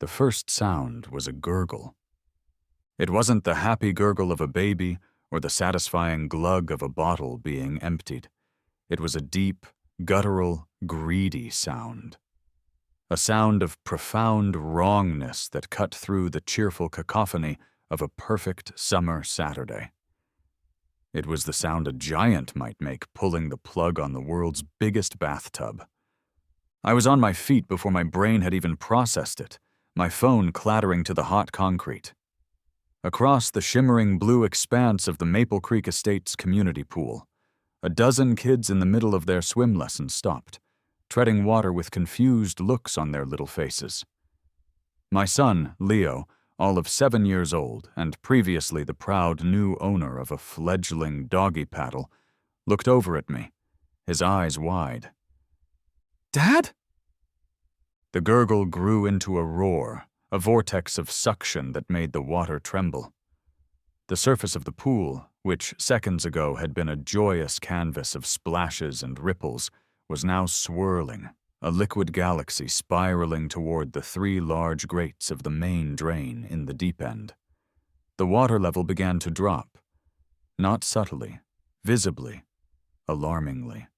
The first sound was a gurgle. It wasn't the happy gurgle of a baby or the satisfying glug of a bottle being emptied. It was a deep, guttural, greedy sound. A sound of profound wrongness that cut through the cheerful cacophony of a perfect summer Saturday. It was the sound a giant might make pulling the plug on the world's biggest bathtub. I was on my feet before my brain had even processed it, my phone clattering to the hot concrete. Across the shimmering blue expanse of the Maple Creek Estates community pool, a dozen kids in the middle of their swim lesson stopped, treading water with confused looks on their little faces. My son, Leo, all of 7 years old and previously the proud new owner of a fledgling doggy paddle, looked over at me, his eyes wide. "Dad?" The gurgle grew into a roar, a vortex of suction that made the water tremble. The surface of the pool, which seconds ago had been a joyous canvas of splashes and ripples, was now swirling, a liquid galaxy spiraling toward the 3 large grates of the main drain in the deep end. The water level began to drop, not subtly, visibly, alarmingly.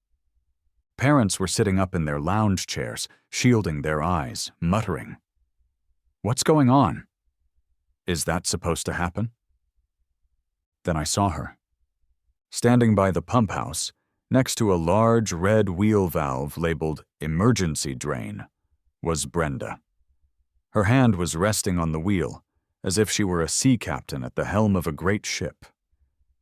Parents were sitting up in their lounge chairs, shielding their eyes, muttering, "What's going on? Is that supposed to happen?" Then I saw her. Standing by the pump house, next to a large red wheel valve labeled emergency drain, was Brenda. Her hand was resting on the wheel, as if she were a sea captain at the helm of a great ship.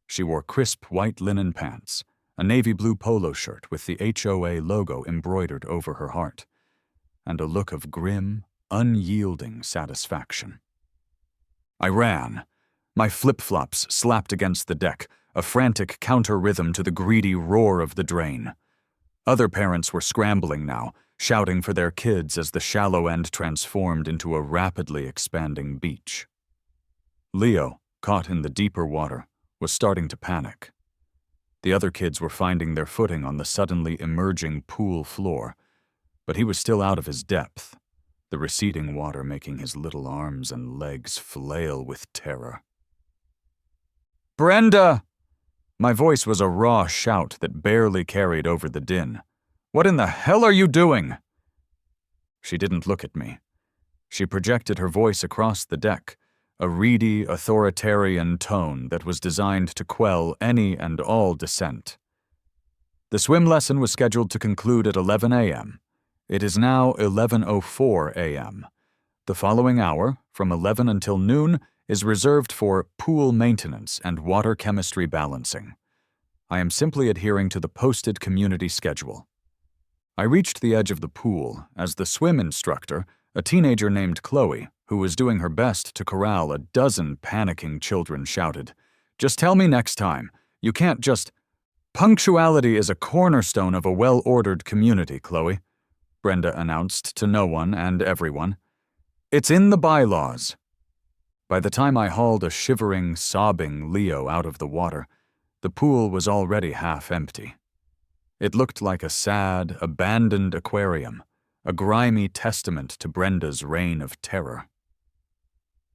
She wore crisp white linen pants, a navy blue polo shirt with the HOA logo embroidered over her heart, and a look of grim, unyielding satisfaction. I ran. My flip-flops slapped against the deck, a frantic counter-rhythm to the greedy roar of the drain. Other parents were scrambling now, shouting for their kids as the shallow end transformed into a rapidly expanding beach. Leo, caught in the deeper water, was starting to panic. The other kids were finding their footing on the suddenly emerging pool floor, but he was still out of his depth, the receding water making his little arms and legs flail with terror. "Brenda!" My voice was a raw shout that barely carried over the din. "What in the hell are you doing?" She didn't look at me. She projected her voice across the deck, a reedy, authoritarian tone that was designed to quell any and all dissent. The swim lesson was scheduled to conclude at 11 a.m. It is now 11:04 a.m. The following hour, from 11 until noon, is reserved for pool maintenance and water chemistry balancing. I am simply adhering to the posted community schedule. I reached the edge of the pool as the swim instructor, a teenager named Chloe, who was doing her best to corral a dozen panicking children, shouted, "Just tell me next time. You can't just—" "Punctuality is a cornerstone of a well-ordered community, Chloe," Brenda announced to no one and everyone. "It's in the bylaws." By the time I hauled a shivering, sobbing Leo out of the water, the pool was already half empty. It looked like a sad, abandoned aquarium, a grimy testament to Brenda's reign of terror.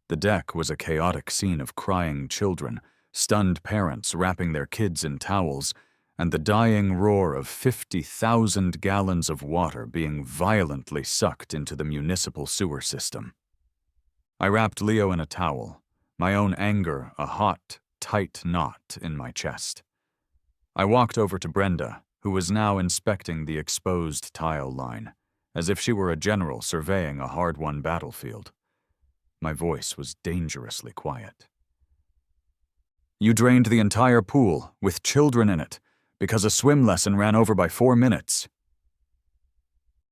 The deck was a chaotic scene of crying children, stunned parents wrapping their kids in towels, and the dying roar of 50,000 gallons of water being violently sucked into the municipal sewer system. I wrapped Leo in a towel, my own anger a hot, tight knot in my chest. I walked over to Brenda, who was now inspecting the exposed tile line, as if she were a general surveying a hard-won battlefield. My voice was dangerously quiet. "You drained the entire pool, with children in it, because a swim lesson ran over by 4 minutes.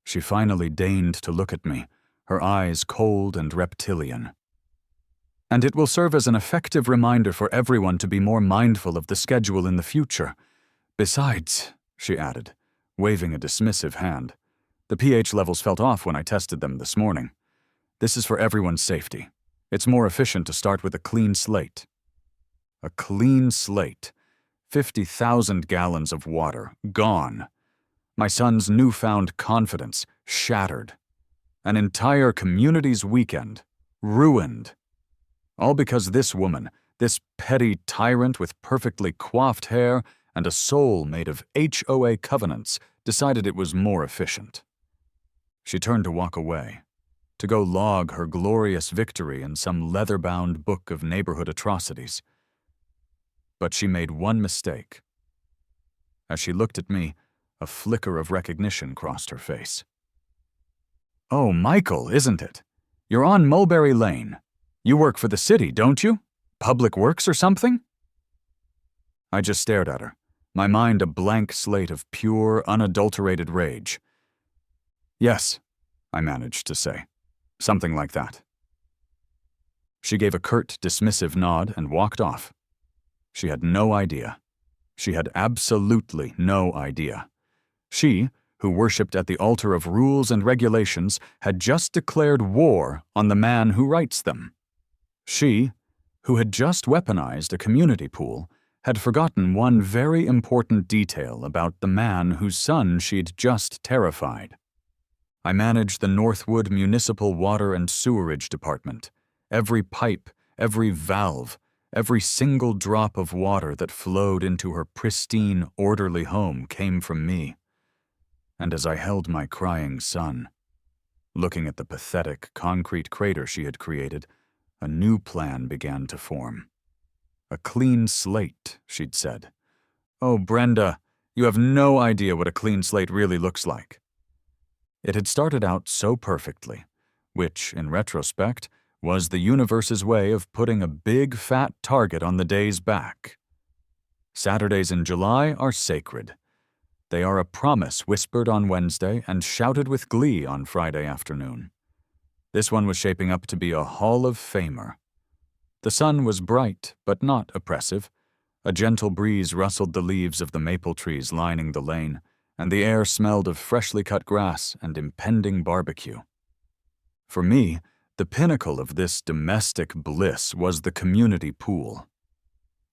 She finally deigned to look at me, her eyes cold and reptilian. "And it will serve as an effective reminder for everyone to be more mindful of the schedule in the future. Besides," she added, waving a dismissive hand, "the pH levels felt off when I tested them this morning. This is for everyone's safety. It's more efficient to start with a clean slate." A clean slate. 50,000 gallons of water, gone. My son's newfound confidence, shattered. An entire community's weekend. Ruined. All because this woman, this petty tyrant with perfectly coiffed hair and a soul made of HOA covenants, decided it was more efficient. She turned to walk away, to go log her glorious victory in some leather-bound book of neighborhood atrocities. But she made one mistake. As she looked at me, a flicker of recognition crossed her face. "Oh, Michael, isn't it? You're on Mulberry Lane. You work for the city, don't you? Public Works or something?" I just stared at her, my mind a blank slate of pure, unadulterated rage. "Yes," I managed to say. "Something like that." She gave a curt, dismissive nod and walked off. She had no idea. She had absolutely no idea. She, who worshipped at the altar of rules and regulations, had just declared war on the man who writes them. She, who had just weaponized a community pool, had forgotten one very important detail about the man whose son she'd just terrified. I managed the Northwood Municipal Water and Sewerage Department. Every pipe, every valve, every single drop of water that flowed into her pristine, orderly home came from me. And as I held my crying son, looking at the pathetic concrete crater she had created, a new plan began to form. "A clean slate," she'd said. "Oh, Brenda, you have no idea what a clean slate really looks like." It had started out so perfectly, which, in retrospect, was the universe's way of putting a big, fat target on the day's back. Saturdays in July are sacred. They are a promise whispered on Wednesday and shouted with glee on Friday afternoon. This one was shaping up to be a Hall of Famer. The sun was bright, but not oppressive. A gentle breeze rustled the leaves of the maple trees lining the lane, and the air smelled of freshly cut grass and impending barbecue. For me, the pinnacle of this domestic bliss was the community pool.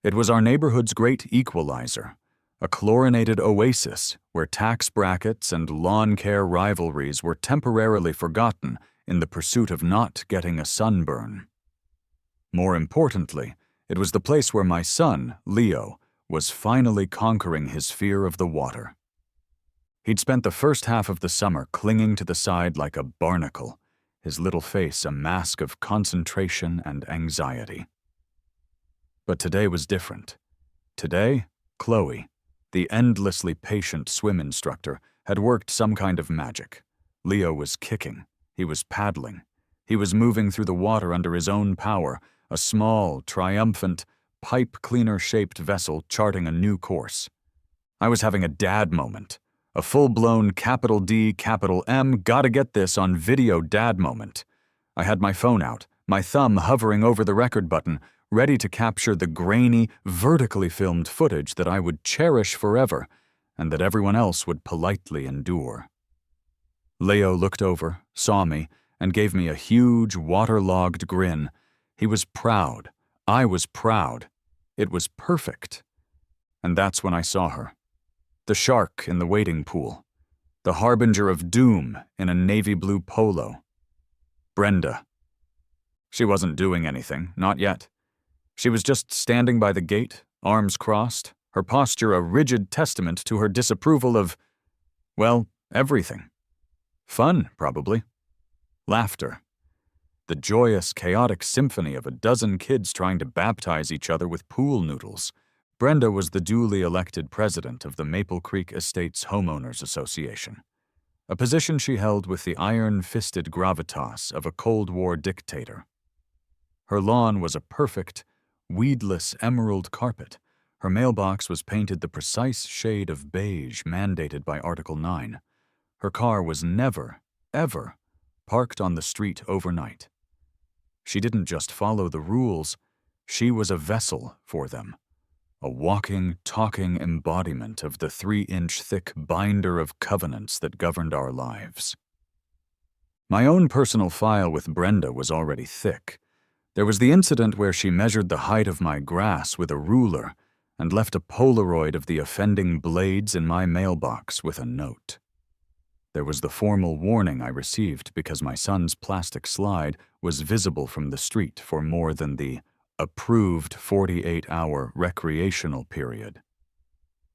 It was our neighborhood's great equalizer, a chlorinated oasis where tax brackets and lawn care rivalries were temporarily forgotten in the pursuit of not getting a sunburn. More importantly, it was the place where my son, Leo, was finally conquering his fear of the water. He'd spent the first half of the summer clinging to the side like a barnacle, his little face a mask of concentration and anxiety. But today was different. Today, Chloe, the endlessly patient swim instructor, had worked some kind of magic. Leo was kicking. He was paddling. He was moving through the water under his own power, a small, triumphant, pipe-cleaner-shaped vessel charting a new course. I was having a dad moment. A full-blown capital D, capital M, gotta get this on video dad moment. I had my phone out, my thumb hovering over the record button, ready to capture the grainy, vertically filmed footage that I would cherish forever and that everyone else would politely endure. Leo looked over, saw me, and gave me a huge, waterlogged grin. He was proud. I was proud. It was perfect. And that's when I saw her. The shark in the wading pool. The harbinger of doom in a navy blue polo. Brenda. She wasn't doing anything, not yet. She was just standing by the gate, arms crossed, her posture a rigid testament to her disapproval of, well, everything. Fun, probably. Laughter. The joyous, chaotic symphony of a dozen kids trying to baptize each other with pool noodles. Brenda was the duly elected president of the Maple Creek Estates Homeowners Association, a position she held with the iron-fisted gravitas of a Cold War dictator. Her lawn was a perfect, weedless emerald carpet. Her mailbox was painted the precise shade of beige mandated by Article 9. Her car was never, ever, parked on the street overnight. She didn't just follow the rules, she was a vessel for them. A walking, talking embodiment of the 3-inch thick binder of covenants that governed our lives. My own personal file with Brenda was already thick. There was the incident where she measured the height of my grass with a ruler and left a Polaroid of the offending blades in my mailbox with a note. There was the formal warning I received because my son's plastic slide was visible from the street for more than the approved 48-hour recreational period.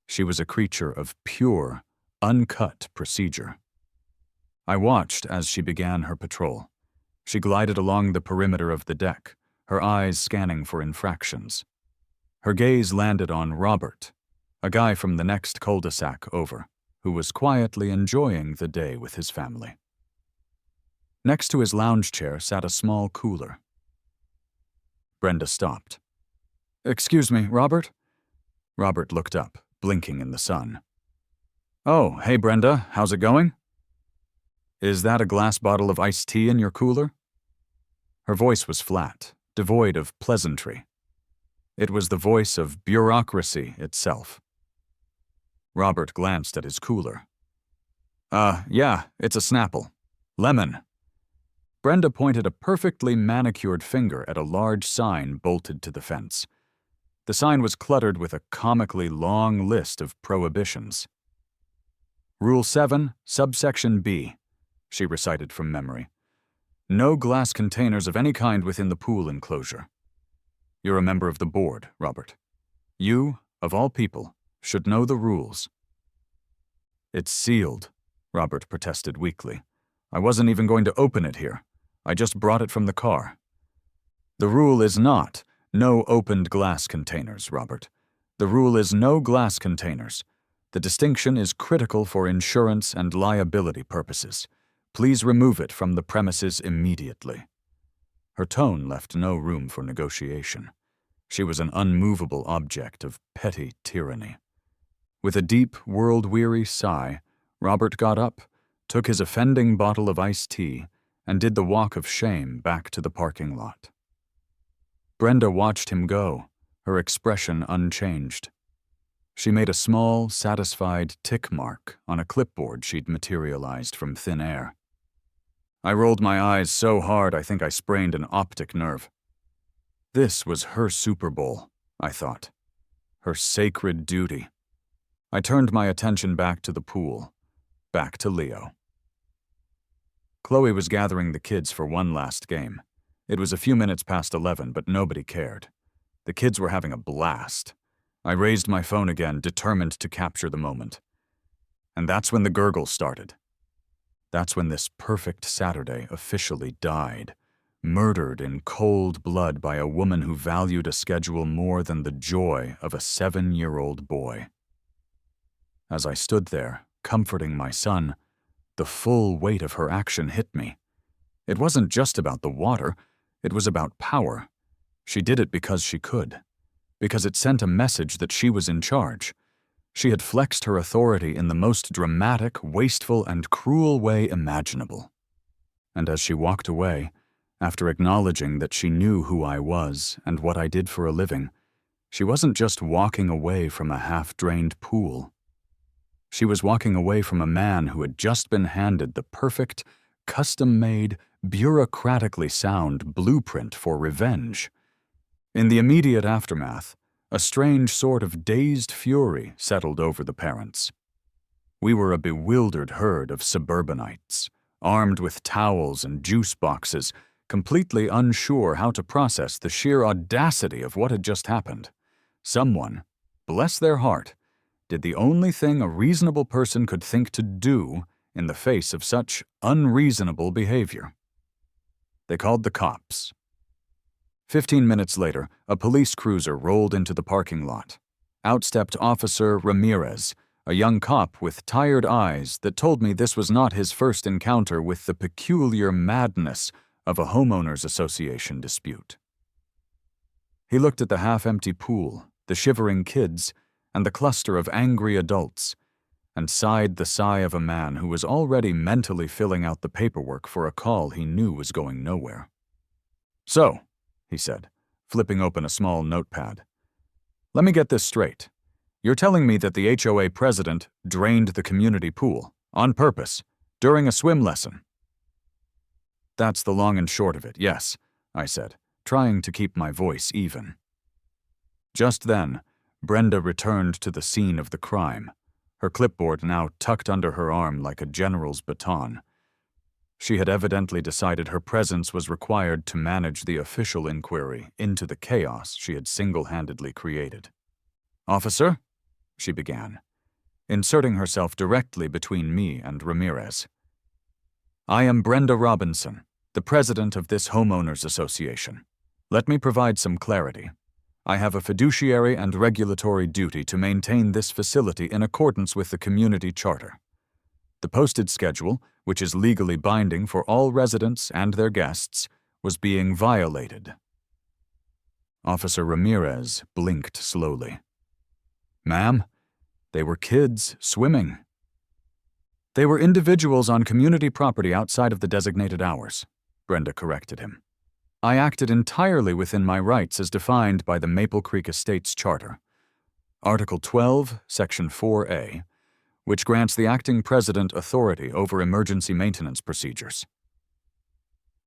She was a creature of pure, uncut procedure. I watched as she began her patrol. She glided along the perimeter of the deck, her eyes scanning for infractions. Her gaze landed on Robert, a guy from the next cul-de-sac over, who was quietly enjoying the day with his family. Next to his lounge chair sat a small cooler. Brenda stopped. "Excuse me, Robert?" Robert looked up, blinking in the sun. "Oh, hey Brenda, how's it going? Is that a glass bottle of iced tea in your cooler?" Her voice was flat, devoid of pleasantry. It was the voice of bureaucracy itself. Robert glanced at his cooler. Yeah, it's a Snapple. Lemon." Brenda pointed a perfectly manicured finger at a large sign bolted to the fence. The sign was cluttered with a comically long list of prohibitions. "Rule 7, subsection B," she recited from memory. "No glass containers of any kind within the pool enclosure. You're a member of the board, Robert. You, of all people, should know the rules." "It's sealed," Robert protested weakly. "I wasn't even going to open it here. I just brought it from the car." "The rule is not no opened glass containers, Robert. The rule is no glass containers. The distinction is critical for insurance and liability purposes. Please remove it from the premises immediately." Her tone left no room for negotiation. She was an unmovable object of petty tyranny. With a deep, world-weary sigh, Robert got up, took his offending bottle of iced tea, and did the walk of shame back to the parking lot. Brenda watched him go, her expression unchanged. She made a small, satisfied tick mark on a clipboard she'd materialized from thin air. "I rolled my eyes so hard I think I sprained an optic nerve." This was her Super Bowl, I thought. Her sacred duty. I turned my attention back to the pool, back to Leo. Chloe was gathering the kids for one last game. It was a few minutes past 11, but nobody cared. The kids were having a blast. I raised my phone again, determined to capture the moment. And that's when the gurgle started. That's when this perfect Saturday officially died, murdered in cold blood by a woman who valued a schedule more than the joy of a 7-year-old boy. As I stood there, comforting my son, the full weight of her action hit me. It wasn't just about the water, it was about power. She did it because she could, because it sent a message that she was in charge. She had flexed her authority in the most dramatic, wasteful, and cruel way imaginable. And as she walked away, after acknowledging that she knew who I was and what I did for a living, she wasn't just walking away from a half-drained pool. She was walking away from a man who had just been handed the perfect, custom-made, bureaucratically sound blueprint for revenge. In the immediate aftermath, a strange sort of dazed fury settled over the parents. We were a bewildered herd of suburbanites, armed with towels and juice boxes, completely unsure how to process the sheer audacity of what had just happened. Someone, bless their heart, did the only thing a reasonable person could think to do in the face of such unreasonable behavior. They called the cops. 15 minutes later, a police cruiser rolled into the parking lot. Out stepped Officer Ramirez, a young cop with tired eyes that told me this was not his first encounter with the peculiar madness of a homeowners association dispute. He looked at the half-empty pool, the shivering kids, and the cluster of angry adults, and sighed the sigh of a man who was already mentally filling out the paperwork for a call he knew was going nowhere. "So," he said, flipping open a small notepad, "let me get this straight. You're telling me that the HOA president drained the community pool, on purpose, during a swim lesson?" "That's the long and short of it, yes," I said, trying to keep my voice even. Just then, Brenda returned to the scene of the crime, her clipboard now tucked under her arm like a general's baton. She had evidently decided her presence was required to manage the official inquiry into the chaos she had single-handedly created. "Officer," she began, inserting herself directly between me and Ramirez. "I am Brenda Robinson, the president of this homeowners association. Let me provide some clarity. I have a fiduciary and regulatory duty to maintain this facility in accordance with the community charter. The posted schedule, which is legally binding for all residents and their guests, was being violated." Officer Ramirez blinked slowly. "Ma'am, they were kids swimming." "They were individuals on community property outside of the designated hours," Brenda corrected him. "I acted entirely within my rights as defined by the Maple Creek Estates Charter. Article 12, Section 4A, which grants the acting president authority over emergency maintenance procedures."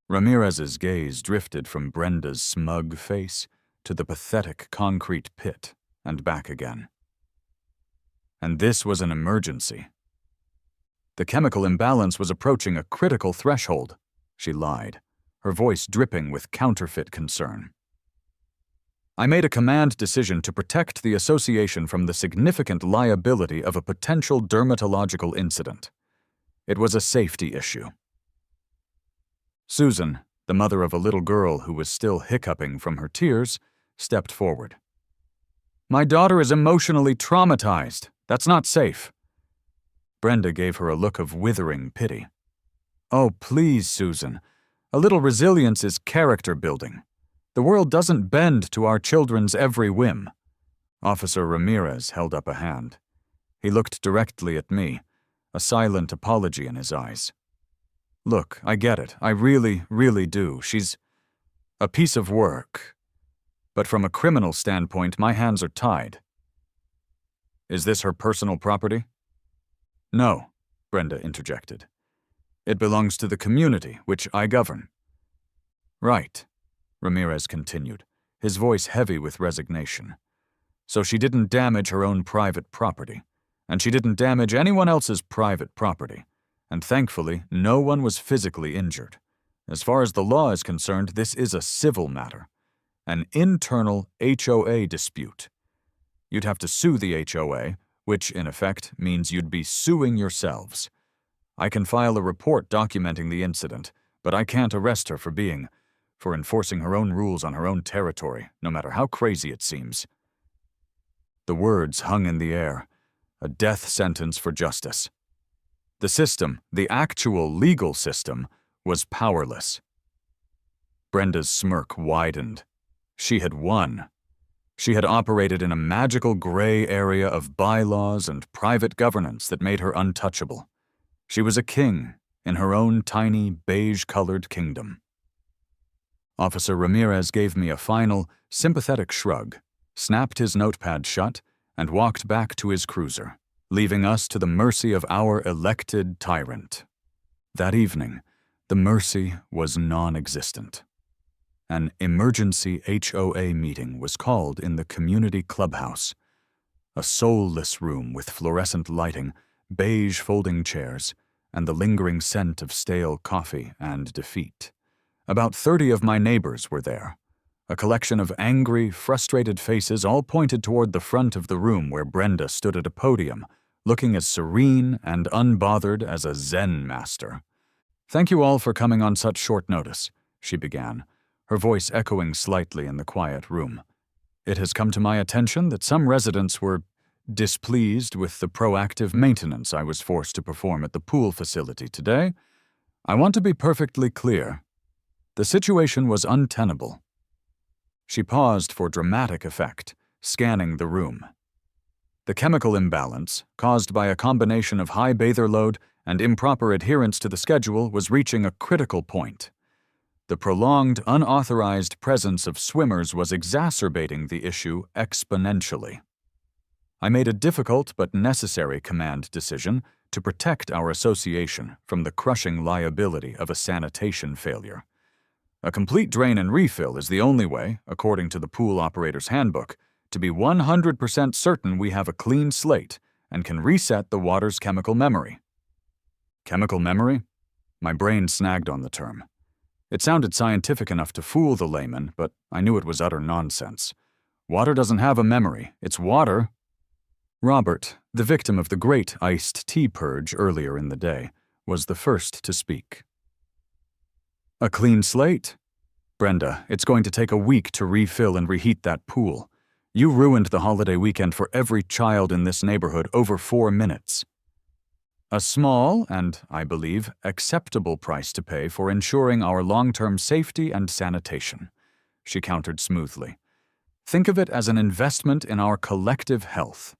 Ramirez's gaze drifted from Brenda's smug face to the pathetic concrete pit and back again. "And this was an emergency. The chemical imbalance was approaching a critical threshold," she lied, her voice dripping with counterfeit concern. "I made a command decision to protect the association from the significant liability of a potential dermatological incident. It was a safety issue." Susan, the mother of a little girl who was still hiccuping from her tears, stepped forward. "My daughter is emotionally traumatized. That's not safe." Brenda gave her a look of withering pity. "Oh, please, Susan. A little resilience is character building. The world doesn't bend to our children's every whim." Officer Ramirez held up a hand. He looked directly at me, a silent apology in his eyes. "Look, I get it. I really, really do. She's a piece of work. But from a criminal standpoint, my hands are tied." "Is this her personal property?" "No," Brenda interjected. "It belongs to the community, which I govern." "Right," Ramirez continued, his voice heavy with resignation. "So she didn't damage her own private property, and she didn't damage anyone else's private property, and thankfully no one was physically injured. As far as the law is concerned, this is a civil matter, an internal HOA dispute. You'd have to sue the HOA, which in effect means you'd be suing yourselves. I can file a report documenting the incident, but I can't arrest her for enforcing her own rules on her own territory, no matter how crazy it seems." The words hung in the air, a death sentence for justice. The system, the actual legal system, was powerless. Brenda's smirk widened. She had won. She had operated in a magical gray area of bylaws and private governance that made her untouchable. She was a king in her own tiny beige-colored kingdom. Officer Ramirez gave me a final, sympathetic shrug, snapped his notepad shut, and walked back to his cruiser, leaving us to the mercy of our elected tyrant. That evening, the mercy was non-existent. An emergency HOA meeting was called in the community clubhouse, a soulless room with fluorescent lighting, beige folding chairs, and the lingering scent of stale coffee and defeat. About 30 of my neighbors were there. A collection of angry, frustrated faces all pointed toward the front of the room where Brenda stood at a podium, looking as serene and unbothered as a Zen master. "Thank you all for coming on such short notice," she began, her voice echoing slightly in the quiet room. "It has come to my attention that some residents were displeased with the proactive maintenance I was forced to perform at the pool facility today. I want to be perfectly clear. The situation was untenable." She paused for dramatic effect, scanning the room. The chemical imbalance, caused by a combination of high bather load and improper adherence to the schedule, was reaching a critical point. The prolonged, unauthorized presence of swimmers was exacerbating the issue exponentially. I made a difficult but necessary command decision to protect our association from the crushing liability of a sanitation failure. A complete drain and refill is the only way, according to the pool operator's handbook, to be 100% certain we have a clean slate and can reset the water's chemical memory. Chemical memory? My brain snagged on the term. It sounded scientific enough to fool the layman, but I knew it was utter nonsense. Water doesn't have a memory. It's water. Robert, the victim of the great iced tea purge earlier in the day, was the first to speak. A clean slate? Brenda, it's going to take a week to refill and reheat that pool. You ruined the holiday weekend for every child in this neighborhood over 4 minutes. A small and, I believe, acceptable price to pay for ensuring our long-term safety and sanitation, she countered smoothly. Think of it as an investment in our collective health.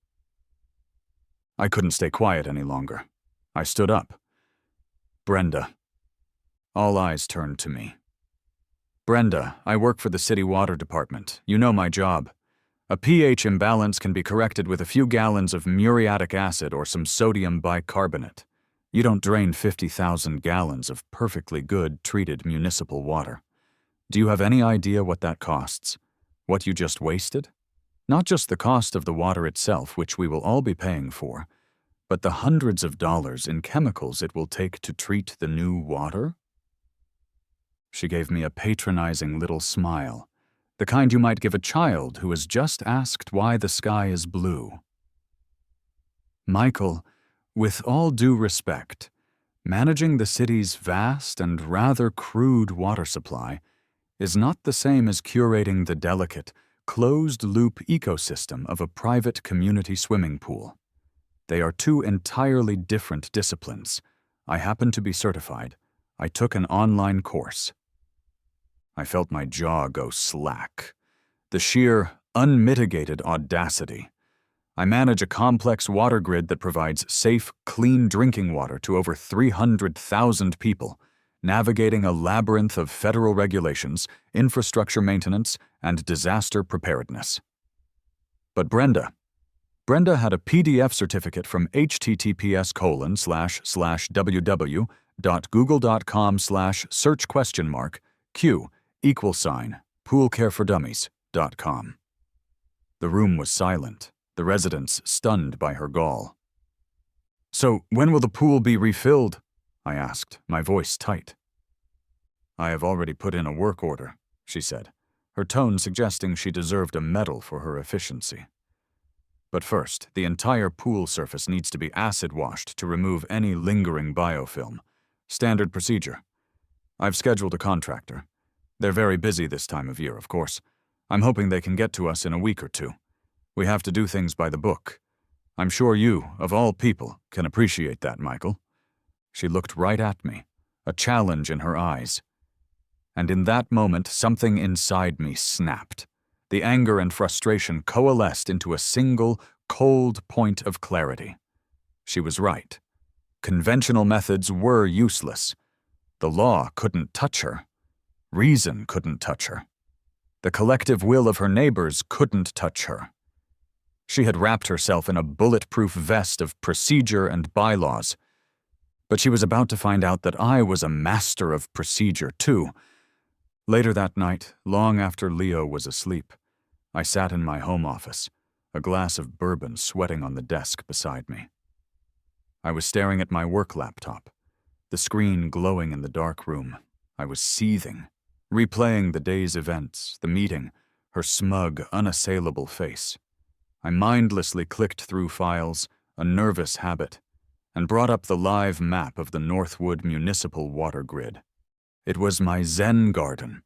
I couldn't stay quiet any longer. I stood up. Brenda. All eyes turned to me. Brenda, I work for the city water department. You know my job. A pH imbalance can be corrected with a few gallons of muriatic acid or some sodium bicarbonate. You don't drain 50,000 gallons of perfectly good, treated municipal water. Do you have any idea what that costs? What you just wasted? Not just the cost of the water itself, which we will all be paying for, but the hundreds of dollars in chemicals it will take to treat the new water? She gave me a patronizing little smile, the kind you might give a child who has just asked why the sky is blue. Michael, with all due respect, managing the city's vast and rather crude water supply is not the same as curating the delicate, closed-loop ecosystem of a private community swimming pool. They are two entirely different disciplines. I happen to be certified. I took an online course. I felt my jaw go slack. The sheer, unmitigated audacity. I manage a complex water grid that provides safe, clean drinking water to over 300,000 people, navigating a labyrinth of federal regulations, infrastructure maintenance, and disaster preparedness. But Brenda had a PDF certificate from https://www.google.com/search?q=poolcarefordummies.com. The room was silent, the residents stunned by her gall. So, when will the pool be refilled? I asked, my voice tight. I have already put in a work order, she said, her tone suggesting she deserved a medal for her efficiency. But first, the entire pool surface needs to be acid-washed to remove any lingering biofilm. Standard procedure. I've scheduled a contractor. They're very busy this time of year, of course. I'm hoping they can get to us in a week or two. We have to do things by the book. I'm sure you, of all people, can appreciate that, Michael. She looked right at me, a challenge in her eyes. And in that moment, something inside me snapped. The anger and frustration coalesced into a single, cold point of clarity. She was right. Conventional methods were useless. The law couldn't touch her. Reason couldn't touch her. The collective will of her neighbors couldn't touch her. She had wrapped herself in a bulletproof vest of procedure and bylaws. But she was about to find out that I was a master of procedure, too. Later that night, long after Leo was asleep, I sat in my home office, a glass of bourbon sweating on the desk beside me. I was staring at my work laptop, the screen glowing in the dark room. I was seething, replaying the day's events, the meeting, her smug, unassailable face. I mindlessly clicked through files, a nervous habit, and brought up the live map of the Northwood Municipal water grid. It was my Zen garden,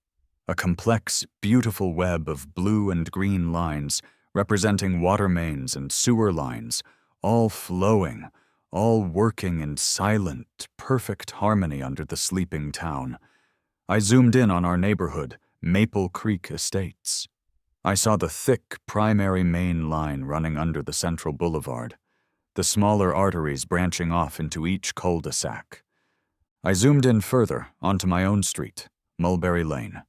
a complex, beautiful web of blue and green lines representing water mains and sewer lines, all flowing, all working in silent, perfect harmony under the sleeping town. I zoomed in on our neighborhood, Maple Creek Estates. I saw the thick primary main line running under the central boulevard, the smaller arteries branching off into each cul-de-sac. I zoomed in further onto my own street, Mulberry Lane.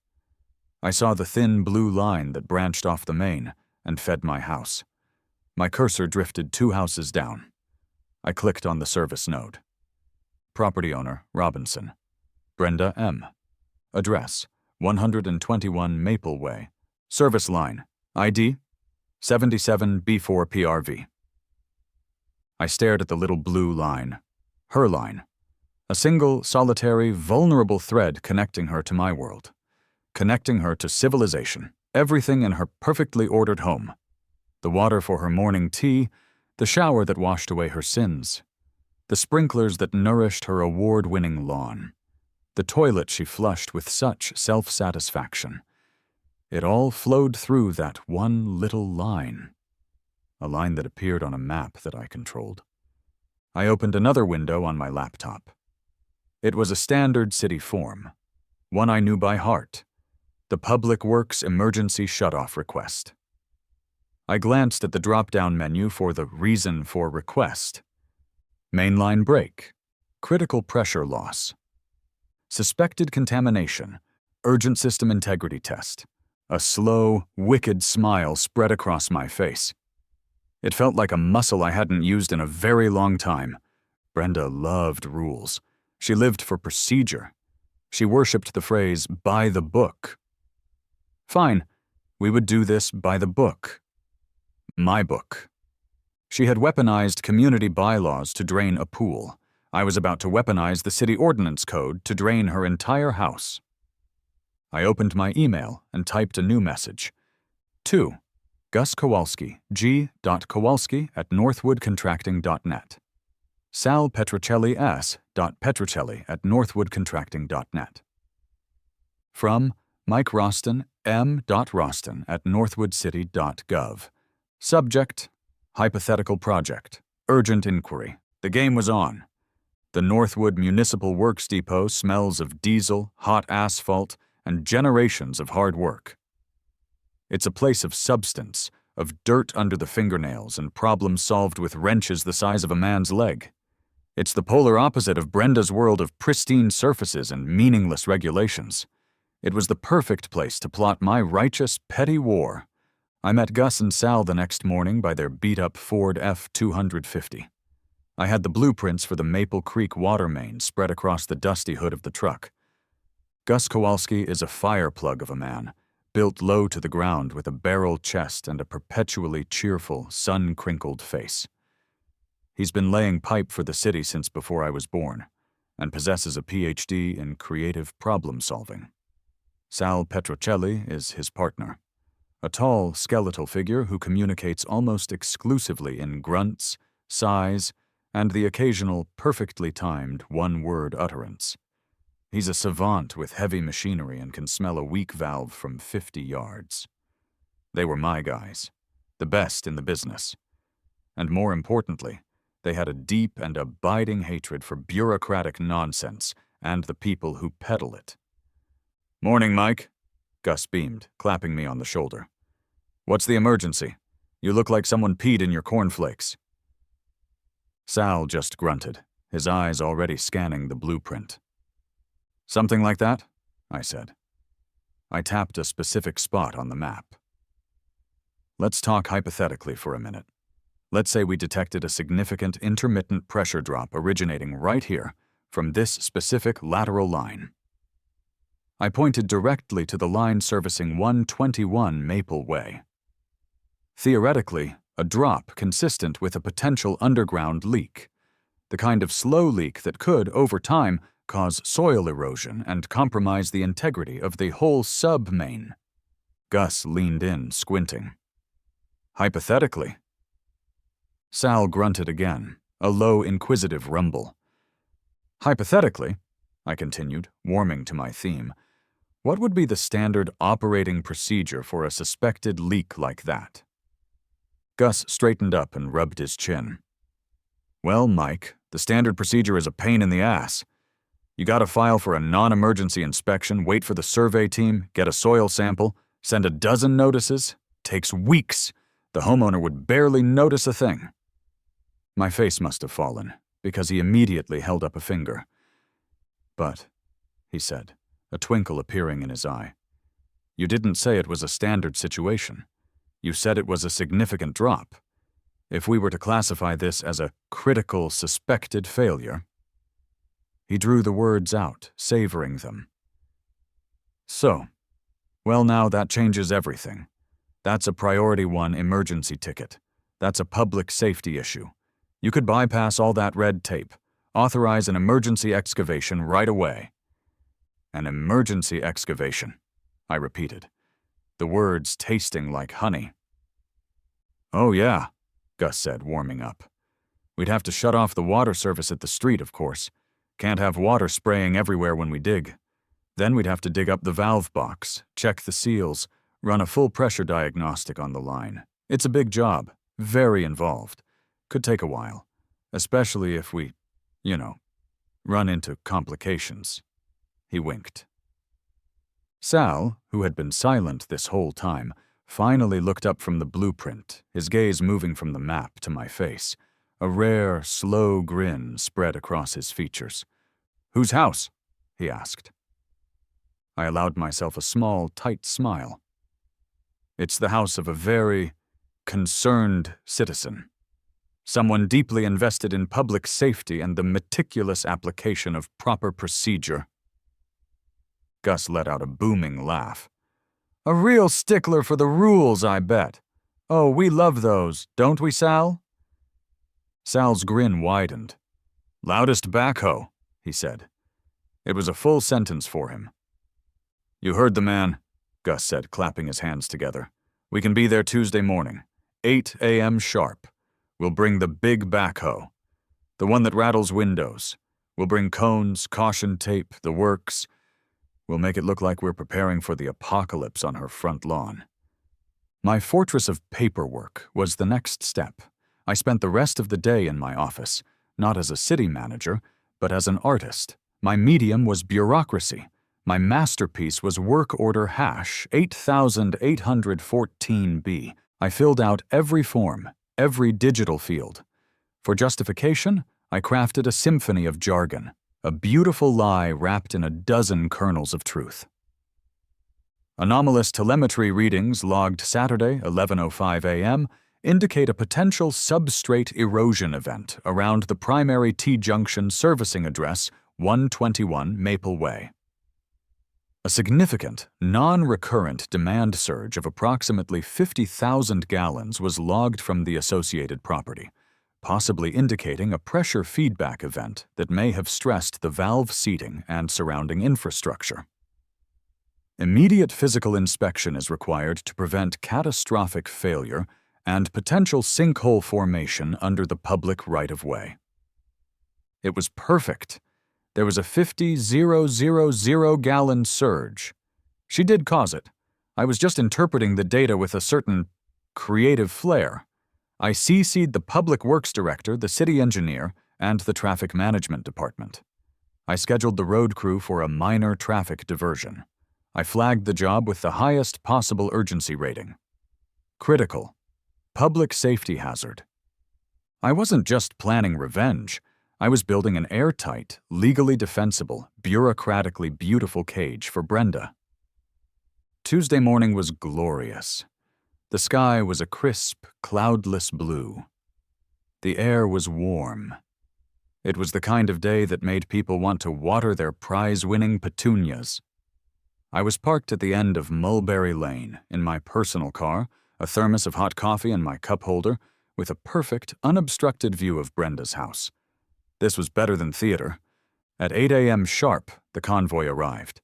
I saw the thin blue line that branched off the main and fed my house. My cursor drifted 2 houses down. I clicked on the service node. Property owner, Robinson. Brenda M. Address, 121 Maple Way. Service line, ID, 77B4PRV. I stared at the little blue line. Her line. A single, solitary, vulnerable thread connecting her to my world. Connecting her to civilization, everything in her perfectly ordered home. The water for her morning tea, the shower that washed away her sins, the sprinklers that nourished her award-winning lawn, the toilet she flushed with such self-satisfaction. It all flowed through that one little line, a line that appeared on a map that I controlled. I opened another window on my laptop. It was a standard city form, one I knew by heart, the Public Works Emergency Shutoff Request. I glanced at the drop-down menu for the reason for request. Mainline break, critical pressure loss, suspected contamination, urgent system integrity test. A slow, wicked smile spread across my face. It felt like a muscle I hadn't used in a very long time. Brenda loved rules. She lived for procedure. She worshipped the phrase, by the book. Fine, we would do this by the book. My book. She had weaponized community bylaws to drain a pool. I was about to weaponize the city ordinance code to drain her entire house. I opened my email and typed a new message. To Gus Kowalski, g.kowalski@northwoodcontracting.net. Sal Petrocelli s.petrocelli@northwoodcontracting.net. From Mike Roston, m.roston@northwoodcity.gov. Subject, hypothetical project, urgent inquiry. The game was on. The Northwood Municipal Works Depot smells of diesel, hot asphalt, and generations of hard work. It's a place of substance, of dirt under the fingernails and problems solved with wrenches the size of a man's leg. It's the polar opposite of Brenda's world of pristine surfaces and meaningless regulations. It was the perfect place to plot my righteous, petty war. I met Gus and Sal the next morning by their beat-up Ford F-250. I had the blueprints for the Maple Creek water main spread across the dusty hood of the truck. Gus Kowalski is a fire plug of a man, built low to the ground with a barrel chest and a perpetually cheerful, sun-crinkled face. He's been laying pipe for the city since before I was born, and possesses a Ph.D. in creative problem-solving. Sal Petrocelli is his partner, a tall, skeletal figure who communicates almost exclusively in grunts, sighs, and the occasional perfectly timed one-word utterance. He's a savant with heavy machinery and can smell a weak valve from 50 yards. They were my guys, the best in the business. And more importantly, they had a deep and abiding hatred for bureaucratic nonsense and the people who peddle it. "Morning, Mike," Gus beamed, clapping me on the shoulder. "What's the emergency? You look like someone peed in your cornflakes." Sal just grunted, his eyes already scanning the blueprint. "Something like that?" I said. I tapped a specific spot on the map. "Let's talk hypothetically for a minute. Let's say we detected a significant intermittent pressure drop originating right here from this specific lateral line." I pointed directly to the line servicing 121 Maple Way. Theoretically, a drop consistent with a potential underground leak, the kind of slow leak that could, over time, cause soil erosion and compromise the integrity of the whole sub-main. Gus leaned in, squinting. "Hypothetically?" Sal grunted again, a low, inquisitive rumble. "Hypothetically," I continued, warming to my theme, "what would be the standard operating procedure for a suspected leak like that?" Gus straightened up and rubbed his chin. "Well, Mike, the standard procedure is a pain in the ass. You gotta file for a non-emergency inspection, wait for the survey team, get a soil sample, send a dozen notices. Takes weeks. The homeowner would barely notice a thing." My face must have fallen, because he immediately held up a finger. "But," he said, a twinkle appearing in his eye, "you didn't say it was a standard situation. You said it was a significant drop. If we were to classify this as a critical suspected failure..." He drew the words out, savoring them. "So, well, now that changes everything. That's a priority 1 emergency ticket. That's a public safety issue. You could bypass all that red tape, authorize an emergency excavation right away. An emergency excavation, I repeated, the words tasting like honey. Oh yeah, Gus said, warming up. We'd have to shut off the water service at the street, of course. Can't have water spraying everywhere when we dig. Then we'd have to dig up the valve box, check the seals, run a full pressure diagnostic on the line. It's a big job, very involved. Could take a while, especially if we, run into complications. He winked. Sal, who had been silent this whole time, finally looked up from the blueprint, his gaze moving from the map to my face. A rare, slow grin spread across his features. "Whose house?" he asked. I allowed myself a small, tight smile. It's the house of a very concerned citizen. Someone deeply invested in public safety and the meticulous application of proper procedure. Gus let out a booming laugh. A real stickler for the rules, I bet. Oh, we love those, don't we, Sal? Sal's grin widened. Loudest backhoe, he said. It was a full sentence for him. You heard the man, Gus said, clapping his hands together. We can be there Tuesday morning, 8 a.m. sharp. We'll bring the big backhoe, the one that rattles windows. We'll bring cones, caution tape, the works. We'll make it look like we're preparing for the apocalypse on her front lawn. My fortress of paperwork was the next step. I spent the rest of the day in my office, not as a city manager, but as an artist. My medium was bureaucracy. My masterpiece was work order hash 8814B. I filled out every form, every digital field. For justification, I crafted a symphony of jargon, a beautiful lie wrapped in a dozen kernels of truth. Anomalous telemetry readings logged Saturday, 11:05 a.m., indicate a potential substrate erosion event around the primary T-junction servicing address 121 Maple Way. A significant, non-recurrent demand surge of approximately 50,000 gallons was logged from the associated property, possibly indicating a pressure feedback event that may have stressed the valve seating and surrounding infrastructure. Immediate physical inspection is required to prevent catastrophic failure and potential sinkhole formation under the public right-of-way. It was perfect. There was a 50,000 surge. She did cause it. I was just interpreting the data with a certain creative flair. I CC'd the Public Works Director, the City Engineer, and the Traffic Management Department. I scheduled the road crew for a minor traffic diversion. I flagged the job with the highest possible urgency rating. Critical. Public safety hazard. I wasn't just planning revenge. I was building an airtight, legally defensible, bureaucratically beautiful cage for Brenda. Tuesday morning was glorious. The sky was a crisp, cloudless blue. The air was warm. It was the kind of day that made people want to water their prize-winning petunias. I was parked at the end of Mulberry Lane in my personal car, a thermos of hot coffee in my cup holder, with a perfect, unobstructed view of Brenda's house. This was better than theater. At 8 a.m. sharp, the convoy arrived.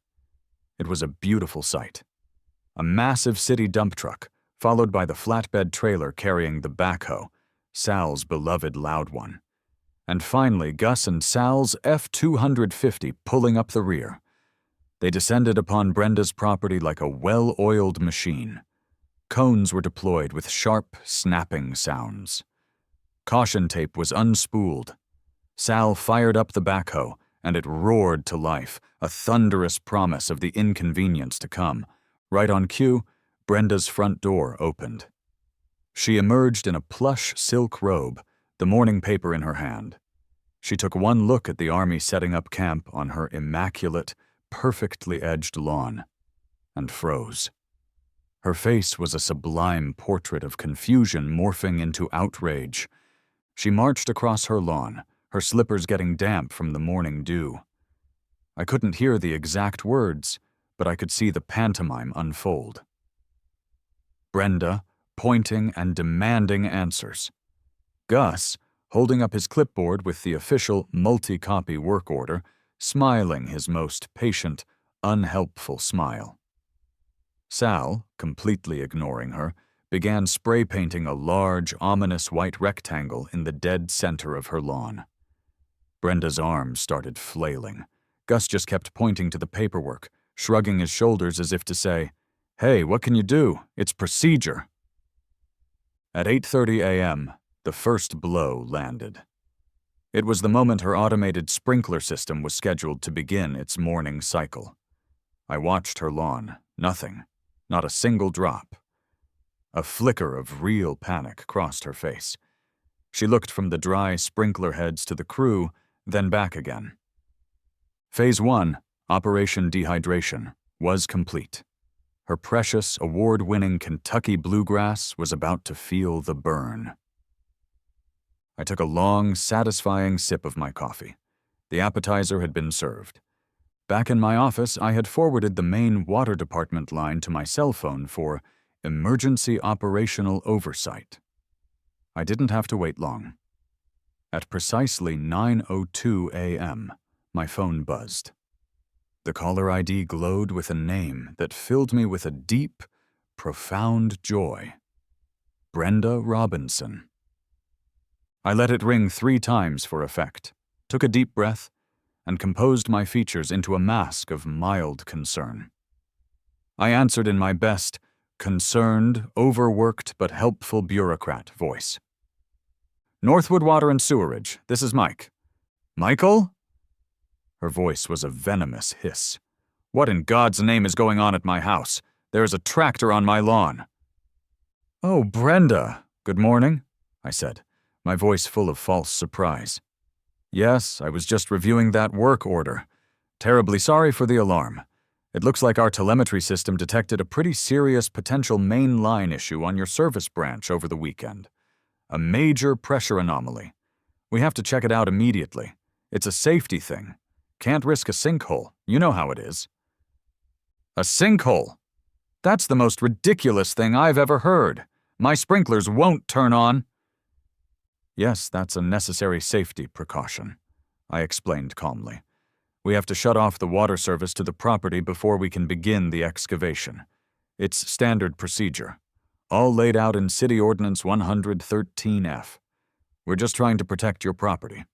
It was a beautiful sight. A massive city dump truck, followed by the flatbed trailer carrying the backhoe, Sal's beloved loud one. And finally, Gus and Sal's F-250 pulling up the rear. They descended upon Brenda's property like a well-oiled machine. Cones were deployed with sharp, snapping sounds. Caution tape was unspooled. Sal fired up the backhoe, and it roared to life, a thunderous promise of the inconvenience to come. Right on cue, Brenda's front door opened. She emerged in a plush silk robe, the morning paper in her hand. She took one look at the army setting up camp on her immaculate, perfectly edged lawn, and froze. Her face was a sublime portrait of confusion morphing into outrage. She marched across her lawn, her slippers getting damp from the morning dew. I couldn't hear the exact words, but I could see the pantomime unfold. Brenda, pointing and demanding answers. Gus, holding up his clipboard with the official multi-copy work order, smiling his most patient, unhelpful smile. Sal, completely ignoring her, began spray painting a large, ominous white rectangle in the dead center of her lawn. Brenda's arms started flailing. Gus just kept pointing to the paperwork, shrugging his shoulders as if to say, "Hey, what can you do? It's procedure." At 8:30 a.m., the first blow landed. It was the moment her automated sprinkler system was scheduled to begin its morning cycle. I watched her lawn. Nothing. Not a single drop. A flicker of real panic crossed her face. She looked from the dry sprinkler heads to the crew, then back again. Phase 1, Operation Dehydration, was complete. Her precious, award-winning Kentucky bluegrass was about to feel the burn. I took a long, satisfying sip of my coffee. The appetizer had been served. Back in my office, I had forwarded the main water department line to my cell phone for emergency operational oversight. I didn't have to wait long. At precisely 9:02 a.m., my phone buzzed. The caller ID glowed with a name that filled me with a deep, profound joy. Brenda Robinson. I let it ring 3 times for effect, took a deep breath, and composed my features into a mask of mild concern. I answered in my best, concerned, overworked but helpful bureaucrat voice. "Northwood Water and Sewerage, this is Mike." "Michael?" Her voice was a venomous hiss. "What in God's name is going on at my house? There is a tractor on my lawn." "Oh, Brenda. Good morning," I said, my voice full of false surprise. "Yes, I was just reviewing that work order. Terribly sorry for the alarm. It looks like our telemetry system detected a pretty serious potential main line issue on your service branch over the weekend. A major pressure anomaly. We have to check it out immediately. It's a safety thing. Can't risk a sinkhole. You know how it is." "A sinkhole? That's the most ridiculous thing I've ever heard. My sprinklers won't turn on." "Yes, that's a necessary safety precaution," I explained calmly. "We have to shut off the water service to the property before we can begin the excavation. It's standard procedure, all laid out in City Ordinance 113F. We're just trying to protect your property."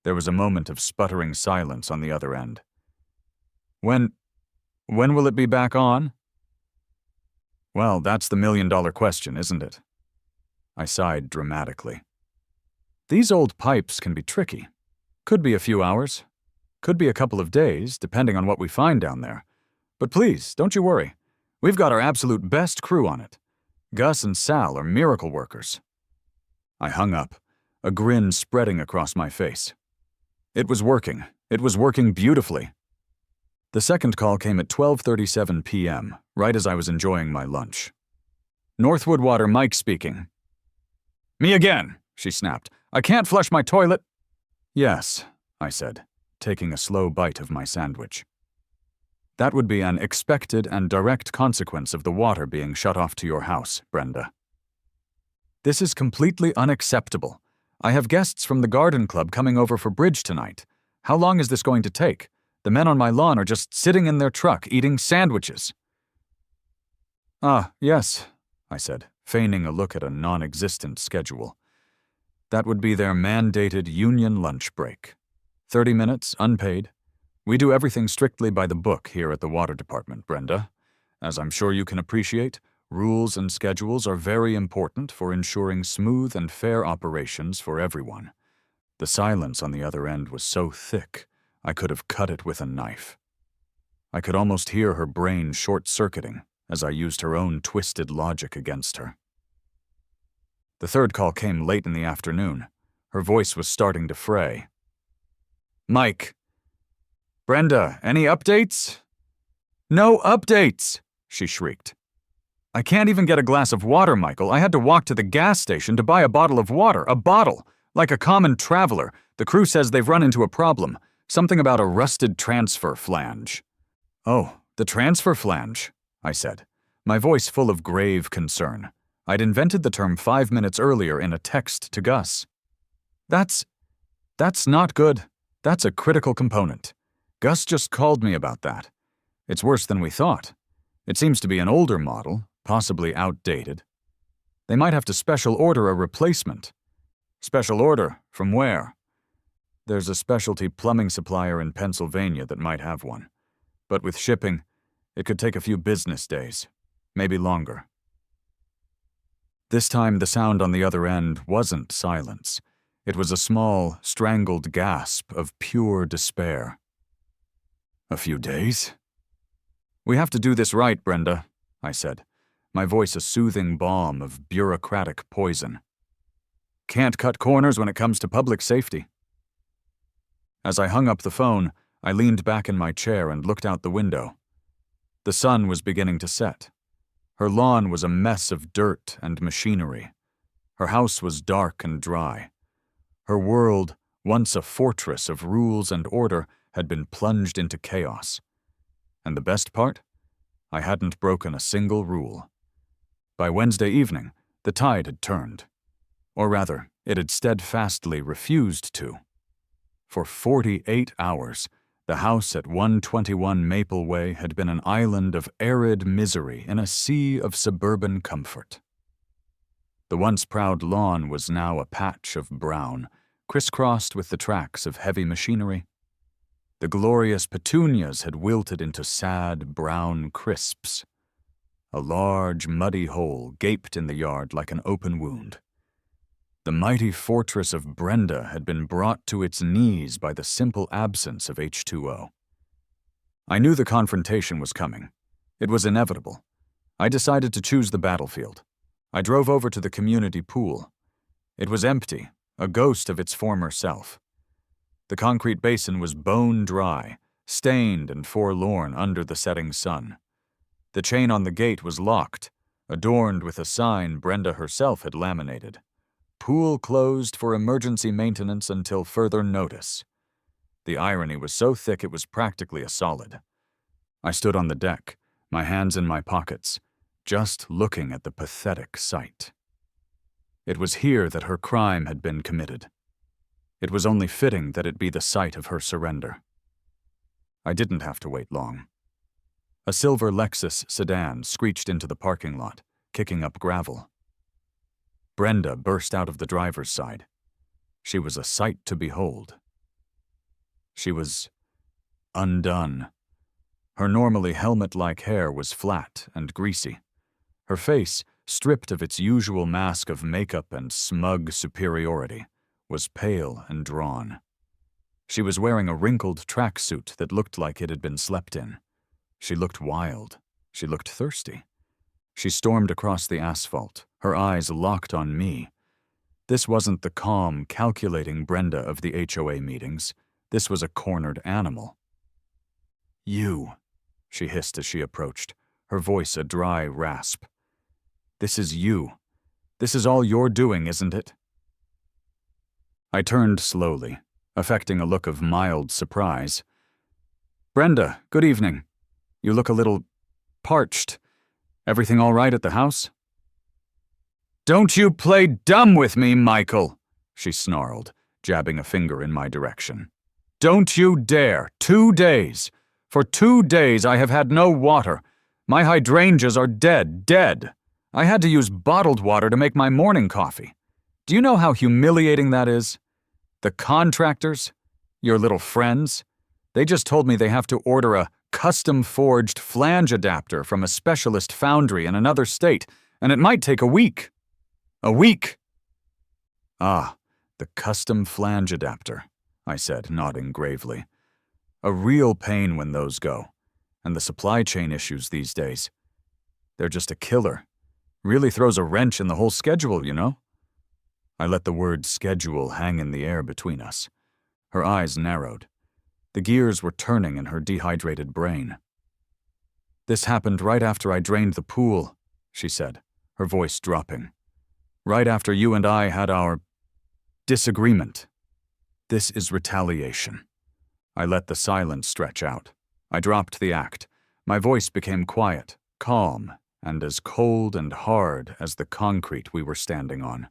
There was a moment of sputtering silence on the other end. When will it be back on?" "Well, that's the million-dollar question, isn't it?" I sighed dramatically. "These old pipes can be tricky. Could be a few hours. Could be a couple of days, depending on what we find down there. But please, don't you worry. We've got our absolute best crew on it. Gus and Sal are miracle workers." I hung up, a grin spreading across my face. It was working. It was working beautifully. The second call came at 12:37 p.m., right as I was enjoying my lunch. "Northwood Water, Mike speaking." "Me again," she snapped. "I can't flush my toilet." "Yes," I said, taking a slow bite of my sandwich. "That would be an expected and direct consequence of the water being shut off to your house, Brenda." "This is completely unacceptable. I have guests from the garden club coming over for bridge tonight. How long is this going to take? The men on my lawn are just sitting in their truck eating sandwiches." "Ah, yes," I said, feigning a look at a non-existent schedule. "That would be their mandated union lunch break. 30 minutes, unpaid. We do everything strictly by the book here at the water department, Brenda. As I'm sure you can appreciate, rules and schedules are very important for ensuring smooth and fair operations for everyone." The silence on the other end was so thick, I could have cut it with a knife. I could almost hear her brain short-circuiting as I used her own twisted logic against her. The third call came late in the afternoon. Her voice was starting to fray. "Mike." "Brenda, any updates?" "No updates!" she shrieked. "I can't even get a glass of water, Michael. I had to walk to the gas station to buy a bottle of water. A bottle! Like a common traveler. The crew says they've run into a problem. Something about a rusted transfer flange." "Oh, the transfer flange," I said, my voice full of grave concern. I'd invented the term 5 minutes earlier in a text to Gus. That's not good. That's a critical component. Gus just called me about that. It's worse than we thought. It seems to be an older model, possibly outdated. They might have to special order a replacement. Special order? From where? There's a specialty plumbing supplier in Pennsylvania that might have one. But with shipping, it could take a few business days, maybe longer. This time, the sound on the other end wasn't silence. It was a small, strangled gasp of pure despair. A few days? We have to do this right, Brenda, I said, my voice a soothing balm of bureaucratic poison. Can't cut corners when it comes to public safety. As I hung up the phone, I leaned back in my chair and looked out the window. The sun was beginning to set. Her lawn was a mess of dirt and machinery. Her house was dark and dry. Her world, once a fortress of rules and order, had been plunged into chaos. And the best part? I hadn't broken a single rule. By Wednesday evening, the tide had turned. Or rather, it had steadfastly refused to. For 48 hours, the house at 121 Maple Way had been an island of arid misery in a sea of suburban comfort. The once proud lawn was now a patch of brown, crisscrossed with the tracks of heavy machinery. The glorious petunias had wilted into sad, brown crisps. A large, muddy hole gaped in the yard like an open wound. The mighty fortress of Brenda had been brought to its knees by the simple absence of H2O. I knew the confrontation was coming. It was inevitable. I decided to choose the battlefield. I drove over to the community pool. It was empty, a ghost of its former self. The concrete basin was bone dry, stained and forlorn under the setting sun. The chain on the gate was locked, adorned with a sign Brenda herself had laminated. Pool closed for emergency maintenance until further notice. The irony was so thick it was practically a solid. I stood on the deck, my hands in my pockets, just looking at the pathetic sight. It was here that her crime had been committed. It was only fitting that it be the site of her surrender. I didn't have to wait long. A silver Lexus sedan screeched into the parking lot, kicking up gravel. Brenda burst out of the driver's side. She was a sight to behold. She was undone. Her normally helmet-like hair was flat and greasy. Her face, stripped of its usual mask of makeup and smug superiority, was pale and drawn. She was wearing a wrinkled tracksuit that looked like it had been slept in. She looked wild. She looked thirsty. She stormed across the asphalt, her eyes locked on me. This wasn't the calm, calculating Brenda of the HOA meetings. This was a cornered animal. "You," she hissed as she approached, her voice a dry rasp. "This is you. This is all you're doing, isn't it?" I turned slowly, affecting a look of mild surprise. "Brenda, good evening. You look a little parched. Everything all right at the house?" "Don't you play dumb with me, Michael," she snarled, jabbing a finger in my direction. "Don't you dare. 2 days. For 2 days I have had no water. My hydrangeas are dead. I had to use bottled water to make my morning coffee. Do you know how humiliating that is? The contractors, your little friends, they just told me they have to order a custom-forged flange adapter from a specialist foundry in another state, and it might take a week. A week!" "Ah, the custom flange adapter," I said, nodding gravely. "A real pain when those go. And the supply chain issues these days. They're just a killer. Really throws a wrench in the whole schedule, you know?" I let the word schedule hang in the air between us. Her eyes narrowed. The gears were turning in her dehydrated brain. "This happened right after I drained the pool," she said, her voice dropping. "Right after you and I had our disagreement. This is retaliation." I let the silence stretch out. I dropped the act. My voice became quiet, calm, and as cold and hard as the concrete we were standing on.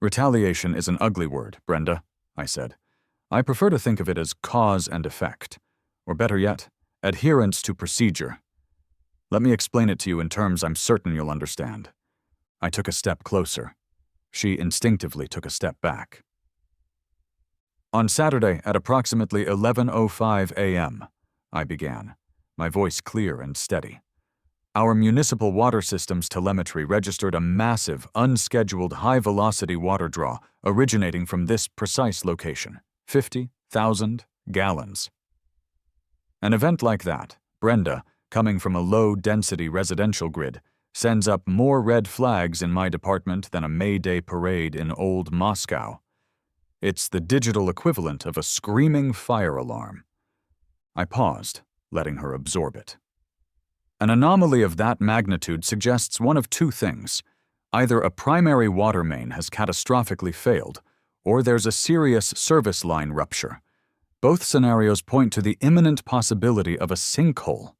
Retaliation is an ugly word, Brenda, I said. I prefer to think of it as cause and effect, or better yet, adherence to procedure. Let me explain it to you in terms I'm certain you'll understand. I took a step closer. She instinctively took a step back. On Saturday at approximately 11:05 a.m., I began, my voice clear and steady. Our municipal water system's telemetry registered a massive, unscheduled, high-velocity water draw originating from this precise location, 50,000 gallons. An event like that, Brenda, coming from a low-density residential grid, sends up more red flags in my department than a May Day parade in old Moscow. It's the digital equivalent of a screaming fire alarm. I paused, letting her absorb it. An anomaly of that magnitude suggests one of two things. Either a primary water main has catastrophically failed, or there's a serious service line rupture. Both scenarios point to the imminent possibility of a sinkhole,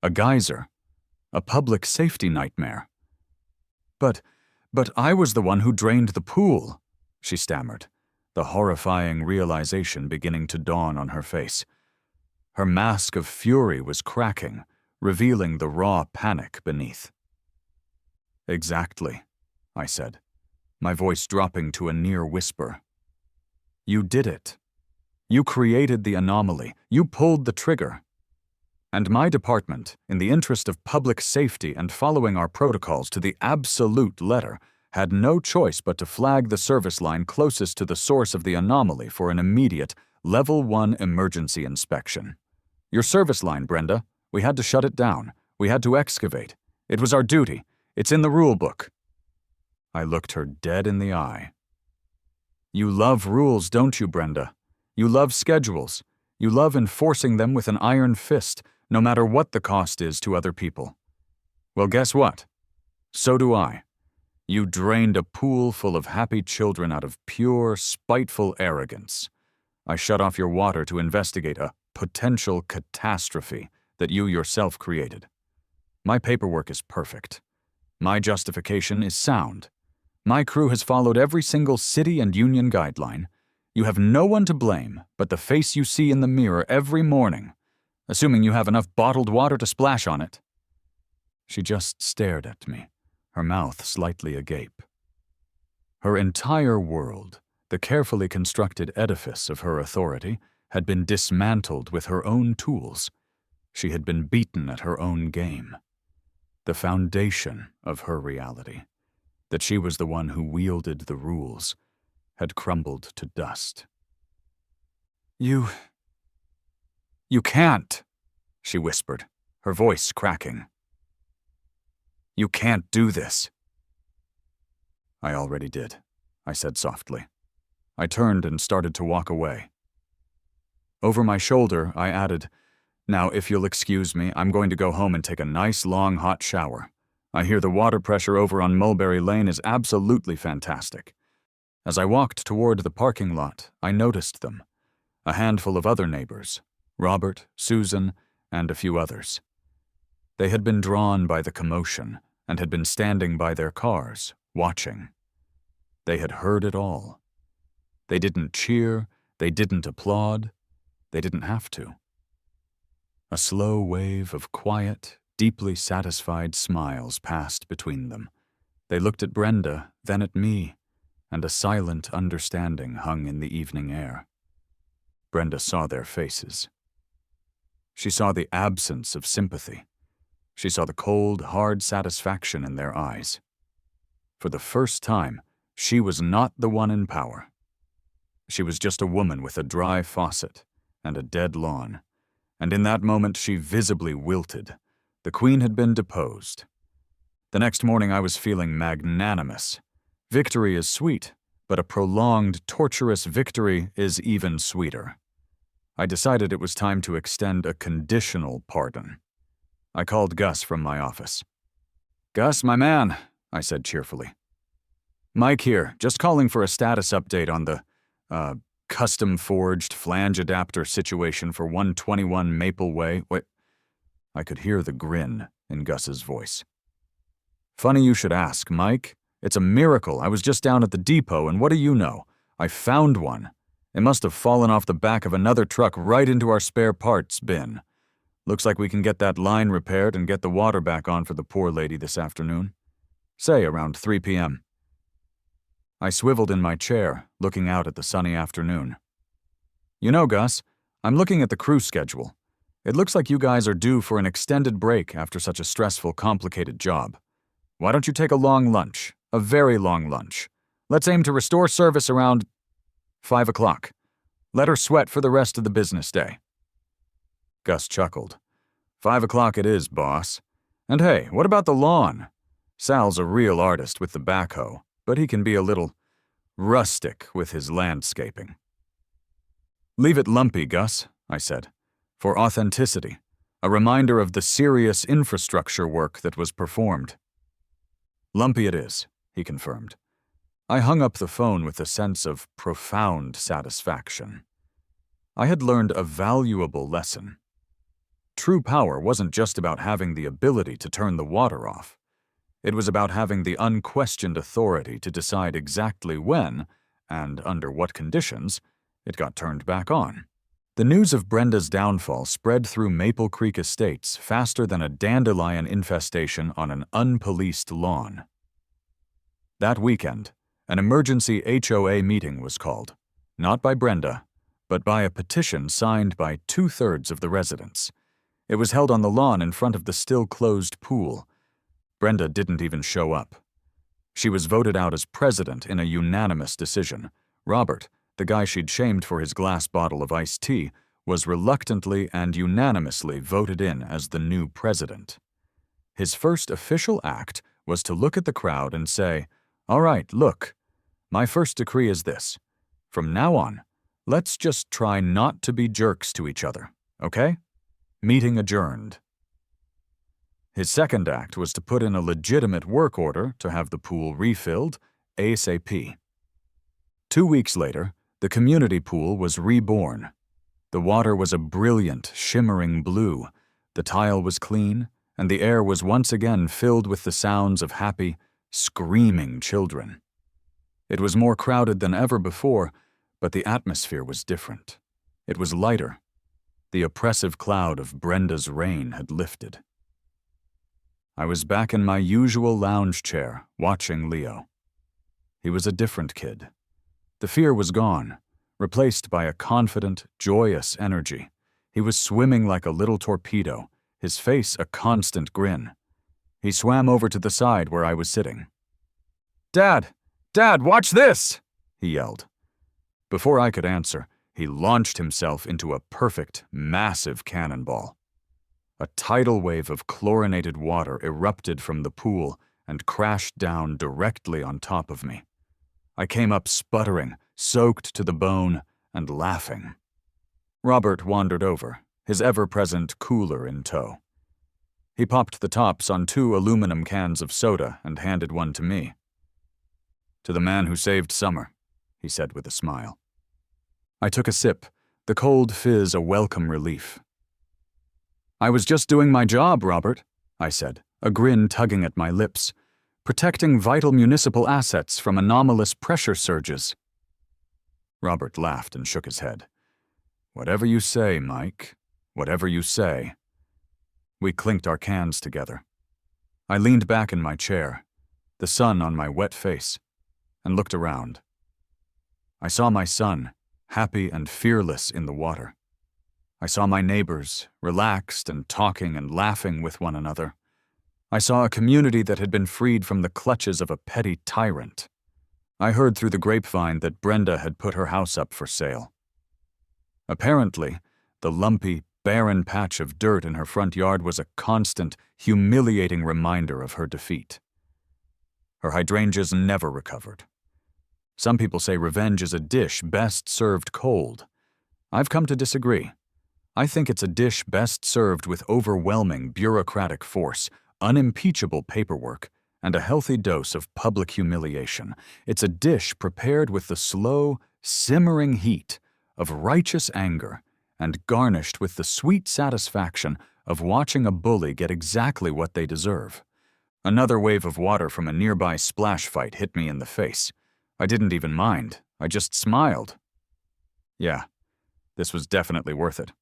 a geyser, a public safety nightmare. But I was the one who drained the pool, she stammered, the horrifying realization beginning to dawn on her face. Her mask of fury was cracking, revealing the raw panic beneath. Exactly, I said, my voice dropping to a near whisper. You did it. You created the anomaly. You pulled the trigger. And my department, in the interest of public safety and following our protocols to the absolute letter, had no choice but to flag the service line closest to the source of the anomaly for an immediate Level 1 emergency inspection. Your service line, Brenda. We had to shut it down. We had to excavate. It was our duty. It's in the rule book. I looked her dead in the eye. You love rules, don't you, Brenda? You love schedules. You love enforcing them with an iron fist, no matter what the cost is to other people. Well, guess what? So do I. You drained a pool full of happy children out of pure, spiteful arrogance. I shut off your water to investigate a potential catastrophe that you yourself created. My paperwork is perfect. My justification is sound. My crew has followed every single city and union guideline. You have no one to blame but the face you see in the mirror every morning, assuming you have enough bottled water to splash on it. She just stared at me, her mouth slightly agape. Her entire world, the carefully constructed edifice of her authority, had been dismantled with her own tools. She had been beaten at her own game. The foundation of her reality, that she was the one who wielded the rules, had crumbled to dust. You can't, she whispered, her voice cracking. You can't do this. I already did, I said softly. I turned and started to walk away. Over my shoulder, I added, Now, if you'll excuse me, I'm going to go home and take a nice, long, hot shower. I hear the water pressure over on Mulberry Lane is absolutely fantastic. As I walked toward the parking lot, I noticed them. A handful of other neighbors, Robert, Susan, and a few others. They had been drawn by the commotion and had been standing by their cars, watching. They had heard it all. They didn't cheer, they didn't applaud, they didn't have to. A slow wave of quiet, deeply satisfied smiles passed between them. They looked at Brenda, then at me, and a silent understanding hung in the evening air. Brenda saw their faces. She saw the absence of sympathy. She saw the cold, hard satisfaction in their eyes. For the first time, she was not the one in power. She was just a woman with a dry faucet and a dead lawn. And in that moment she visibly wilted. The queen had been deposed. The next morning I was feeling magnanimous. Victory is sweet, but a prolonged, torturous victory is even sweeter. I decided it was time to extend a conditional pardon. I called Gus from my office. Gus, my man, I said cheerfully. Mike here, just calling for a status update on the, custom-forged flange adapter situation for 121 Maple Way. Wait, I could hear the grin in Gus's voice. Funny you should ask, Mike. It's a miracle. I was just down at the depot, and what do you know? I found one. It must have fallen off the back of another truck right into our spare parts bin. Looks like we can get that line repaired and get the water back on for the poor lady this afternoon. Say around 3 p.m. I swiveled in my chair, looking out at the sunny afternoon. You know, Gus, I'm looking at the crew schedule. It looks like you guys are due for an extended break after such a stressful, complicated job. Why don't you take a long lunch? A very long lunch. Let's aim to restore service around 5 o'clock. Let her sweat for the rest of the business day. Gus chuckled. 5 o'clock it is, boss. And hey, what about the lawn? Sal's a real artist with the backhoe, but he can be a little rustic with his landscaping. Leave it lumpy, Gus, I said, for authenticity, a reminder of the serious infrastructure work that was performed. Lumpy it is, he confirmed. I hung up the phone with a sense of profound satisfaction. I had learned a valuable lesson. True power wasn't just about having the ability to turn the water off. It was about having the unquestioned authority to decide exactly when, and under what conditions, it got turned back on. The news of Brenda's downfall spread through Maple Creek Estates faster than a dandelion infestation on an unpoliced lawn. That weekend, an emergency HOA meeting was called, not by Brenda, but by a petition signed by 2/3 of the residents. It was held on the lawn in front of the still-closed pool. Brenda didn't even show up. She was voted out as president in a unanimous decision. Robert, the guy she'd shamed for his glass bottle of iced tea, was reluctantly and unanimously voted in as the new president. His first official act was to look at the crowd and say, "All right, look, my first decree is this. From now on, let's just try not to be jerks to each other, okay? Meeting adjourned." His second act was to put in a legitimate work order to have the pool refilled ASAP. 2 weeks later, the community pool was reborn. The water was a brilliant, shimmering blue, the tile was clean, and the air was once again filled with the sounds of happy, screaming children. It was more crowded than ever before, but the atmosphere was different. It was lighter. The oppressive cloud of Brenda's reign had lifted. I was back in my usual lounge chair, watching Leo. He was a different kid. The fear was gone, replaced by a confident, joyous energy. He was swimming like a little torpedo, his face a constant grin. He swam over to the side where I was sitting. "Dad! Dad, watch this!" he yelled. Before I could answer, he launched himself into a perfect, massive cannonball. A tidal wave of chlorinated water erupted from the pool and crashed down directly on top of me. I came up sputtering, soaked to the bone, and laughing. Robert wandered over, his ever-present cooler in tow. He popped the tops on 2 aluminum cans of soda and handed one to me. "To the man who saved summer," he said with a smile. I took a sip, the cold fizz a welcome relief. "I was just doing my job, Robert," I said, a grin tugging at my lips, "protecting vital municipal assets from anomalous pressure surges." Robert laughed and shook his head. "Whatever you say, Mike. Whatever you say." We clinked our cans together. I leaned back in my chair, the sun on my wet face, and looked around. I saw my son, happy and fearless in the water. I saw my neighbors, relaxed and talking and laughing with one another. I saw a community that had been freed from the clutches of a petty tyrant. I heard through the grapevine that Brenda had put her house up for sale. Apparently, the lumpy, barren patch of dirt in her front yard was a constant, humiliating reminder of her defeat. Her hydrangeas never recovered. Some people say revenge is a dish best served cold. I've come to disagree. I think it's a dish best served with overwhelming bureaucratic force, unimpeachable paperwork, and a healthy dose of public humiliation. It's a dish prepared with the slow, simmering heat of righteous anger and garnished with the sweet satisfaction of watching a bully get exactly what they deserve. Another wave of water from a nearby splash fight hit me in the face. I didn't even mind. I just smiled. Yeah, this was definitely worth it.